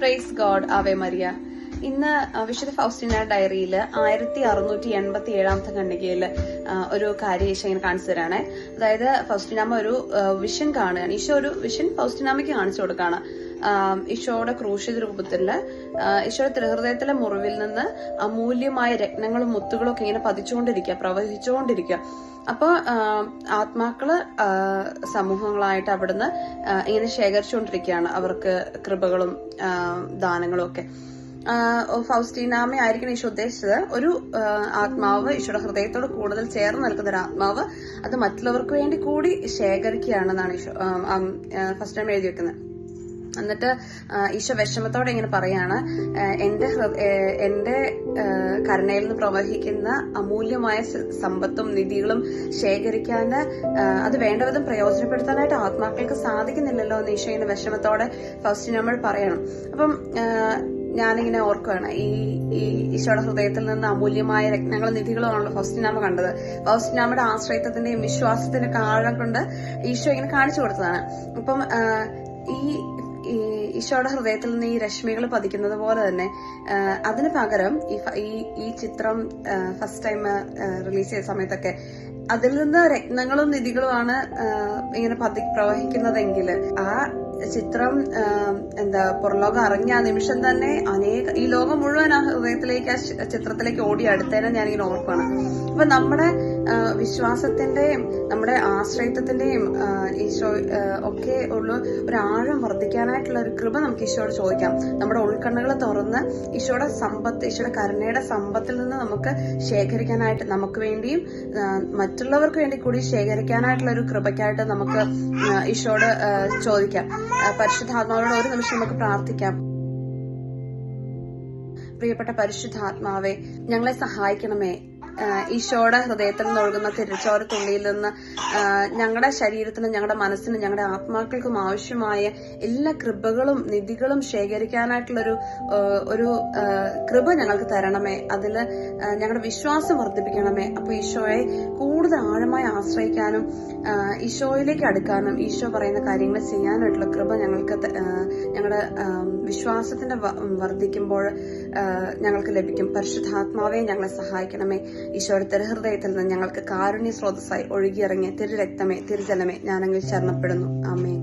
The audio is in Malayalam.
Praise God, Ave Maria. ഇന്ന് വിശുദ്ധ ഫൗസ്റ്റീന ഡയറിയിൽ 1687 ഖണ്ഡികയിൽ ഒരു കാര്യം ഈശോ ഇങ്ങനെ കാണിച്ചു തരാണ്. അതായത് ഫൗസ്റ്റീനാമ്മ ഒരു വിഷൻ കാണുകയാണ്. ഈശോ ഒരു വിഷൻ ഫൗസ്റ്റീനാമ്മയ്ക്ക് കാണിച്ചു കൊടുക്കുകയാണ്. ഈശോയുടെ ക്രൂശിത രൂപത്തില് ഈശോയുടെ തിരുഹൃദയത്തിലെ മുറിവിൽ നിന്ന് അമൂല്യമായ രത്നങ്ങളും മുത്തുകളും ഒക്കെ ഇങ്ങനെ പതിച്ചുകൊണ്ടിരിക്കുക, പ്രവഹിച്ചുകൊണ്ടിരിക്കുക. അപ്പൊ ആത്മാക്കള് സമൂഹങ്ങളായിട്ട് അവിടുന്ന് ഇങ്ങനെ ശേഖരിച്ചുകൊണ്ടിരിക്കുകയാണ് അവർക്ക് കൃപകളും ദാനങ്ങളും ഒക്കെ. ഫൗസ്റ്റീനാമ്മ ആയിരിക്കണം ഈശോ ഉദ്ദേശിച്ചത്. ഒരു ആത്മാവ് ഈശോയുടെ ഹൃദയത്തോട് കൂടുതൽ ചേർന്ന് നിൽക്കുന്ന ഒരു ആത്മാവ് അത് മറ്റുള്ളവർക്ക് വേണ്ടി കൂടി ശേഖരിക്കുകയാണെന്നാണ് ഈശോ ഫസ്റ്റ് ടൈം എഴുതി വെക്കുന്നത്. എന്നിട്ട് ഈശോ വിഷമത്തോടെ ഇങ്ങനെ പറയാണ്, എന്റെ കരുണയിൽ നിന്ന് പ്രവഹിക്കുന്ന അമൂല്യമായ സമ്പത്തും നിധികളും ശേഖരിക്കാൻ അത് വേണ്ടവിധം പ്രയോജനപ്പെടുത്താനായിട്ട് ആത്മാക്കൾക്ക് സാധിക്കുന്നില്ലല്ലോ എന്ന് ഈശോ ഇങ്ങനെ വിഷമത്തോടെ ഫൗസ്റ്റീനാമ്മ പറയണം. അപ്പം ഞാനിങ്ങനെ ഓർക്കുകയാണ്, ഈ ഈശോയുടെ ഹൃദയത്തിൽ നിന്ന് അമൂല്യമായ രത്നങ്ങളും നിധികളും ആണല്ലോ ഫൗസ്റ്റീനാമ്മ കണ്ടത്. ഫൗസ്റ്റീനാമ്മയുടെ ആശ്രയത്വത്തിന്റെയും വിശ്വാസത്തിന്റെ ആഴം കൊണ്ട് ഈശോ ഇങ്ങനെ കാണിച്ചു കൊടുത്തതാണ്. അപ്പം ഈശോയുടെ ഹൃദയത്തിൽ നിന്ന് ഈ രശ്മികൾ പതിക്കുന്നത് പോലെ തന്നെ അതിന് പകരം ഈ ചിത്രം ഫസ്റ്റ് ടൈം റിലീസ് ചെയ്ത സമയത്തൊക്കെ അതിൽ നിന്ന് രത്നങ്ങളും നിധികളുമാണ് ഇങ്ങനെ പ്രവഹിക്കുന്നതെങ്കിൽ ആ ചിത്രം പുറലോകം അറിഞ്ഞ ആ നിമിഷം തന്നെ ഈ ലോകം മുഴുവൻ ആ ഹൃദയത്തിലേക്ക്, ആ ചിത്രത്തിലേക്ക് ഓടി അടുത്തേനെ ഞാനിങ്ങനെ ഓർക്കുകയാണ്. അപ്പൊ നമ്മുടെ വിശ്വാസത്തിന്റെയും നമ്മുടെ ആശ്രയത്വത്തിന്റെയും ഈശോ ഒക്കെ ഉള്ള ഒരു ആഴം വർദ്ധിക്കാനായിട്ടുള്ള ഒരു കൃപ നമുക്ക് ഈശോയോട് ചോദിക്കാം. നമ്മുടെ ഉൾക്കണ്ണുകൾ തുറന്ന് ഈശോയുടെ സമ്പത്ത്, ഈശോയുടെ കരുണയുടെ സമ്പത്തിൽ നിന്ന് നമുക്ക് ശേഖരിക്കാനായിട്ട്, നമുക്ക് വേണ്ടിയും മറ്റുള്ളവർക്ക് വേണ്ടി കൂടി ശേഖരിക്കാനായിട്ടുള്ള ഒരു കൃപയ്ക്കായിട്ട് നമുക്ക് ഈശോയോട് ചോദിക്കാം. പരിശുദ്ധാത്മാവോട് ഒരു നിമിഷം നമുക്ക് പ്രാർത്ഥിക്കാം. പ്രിയപ്പെട്ട പരിശുദ്ധാത്മാവേ, ഞങ്ങളെ സഹായിക്കണമേ. ഈശോയുടെ ഹൃദയത്തിൽ നിന്ന് ഒഴുകുന്ന തിരിച്ചോര തുള്ളിയിൽ നിന്ന് ഞങ്ങളുടെ ശരീരത്തിനും ഞങ്ങളുടെ മനസ്സിനും ഞങ്ങളുടെ ആത്മാക്കൾക്കും ആവശ്യമായ എല്ലാ കൃപകളും നിധികളും ശേഖരിക്കാനായിട്ടുള്ളൊരു കൃപ ഞങ്ങൾക്ക് തരണമേ. അതില് ഞങ്ങളുടെ വിശ്വാസം വർദ്ധിപ്പിക്കണമേ. അപ്പൊ ഈശോയെ കൂടുതൽ ആഴമായി ആശ്രയിക്കാനും ഈശോയിലേക്ക് അടുക്കാനും ഈശോ പറയുന്ന കാര്യങ്ങൾ ചെയ്യാനായിട്ടുള്ള കൃപ ഞങ്ങൾക്ക് ഞങ്ങളുടെ വിശ്വാസത്തിന്റെ വർദ്ധിക്കുമ്പോൾ ഞങ്ങൾക്ക് ലഭിക്കും. പരിശുദ്ധാത്മാവെ, ഞങ്ങളെ സഹായിക്കണമേ. ഈശോയുടെ തിരുഹൃദയത്തിൽ നിന്ന് ഞങ്ങൾക്ക് കാരുണ്യ സ്രോതസ്സായി ഒഴുകിയിറങ്ങിയ തിരുരക്തമേ, തിരുജലമേ, ഞാനങ്ങിൽ ശരണപ്പെടുന്നു. ആമേൻ.